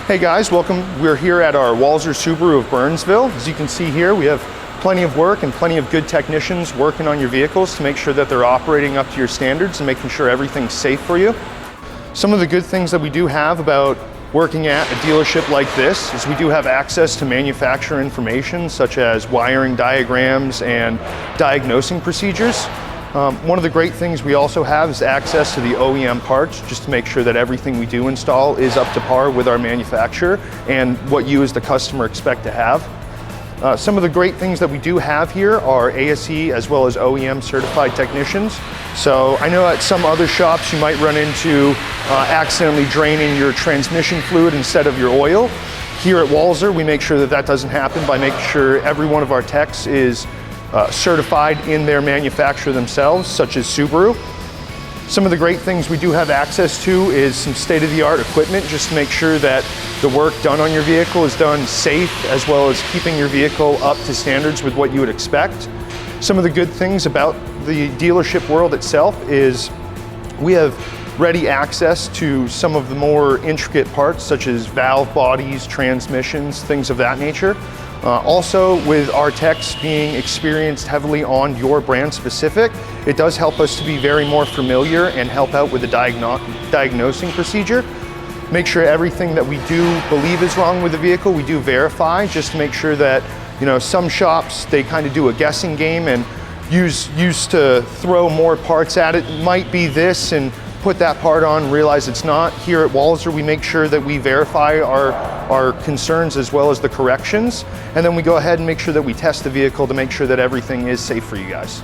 Hey guys, welcome. We're here at our Walser Subaru of Burnsville. As you can see here, we have plenty of work and plenty of good technicians working on your vehicles to make sure that they're operating up to your standards and making sure everything's safe for you. Some of the good things that we do have about working at a dealership like this is we do have access to manufacturer information such as wiring diagrams and diagnosing procedures. One of the great things we also have is access to the OEM parts, just to make sure that everything we do install is up to par with our manufacturer and what you as the customer expect to have. Some of the great things that we do have here are ASE as well as OEM certified technicians. So I know at some other shops you might run into accidentally draining your transmission fluid instead of your oil. Here at Walser, we make sure that that doesn't happen by making sure every one of our techs is certified in their manufacturer themselves, such as Subaru. Some of the great things we do have access to is some state-of-the-art equipment just to make sure that the work done on your vehicle is done safe, as well as keeping your vehicle up to standards with what you would expect. Some of the good things about the dealership world itself is we have ready access to some of the more intricate parts such as valve bodies, transmissions, things of that nature. Also, with our techs being experienced heavily on your brand specific, it does help us to be very more familiar and help out with the diagnosing procedure. Make sure everything that we do believe is wrong with the vehicle, we do verify, just to make sure that, you know, some shops, they kind of do a guessing game and used to throw more parts at it. It might be this and put that part on, realize it's not. Here at Walser, we make sure that we verify our concerns as well as the corrections, and then we go ahead and make sure that we test the vehicle to make sure that everything is safe for you guys.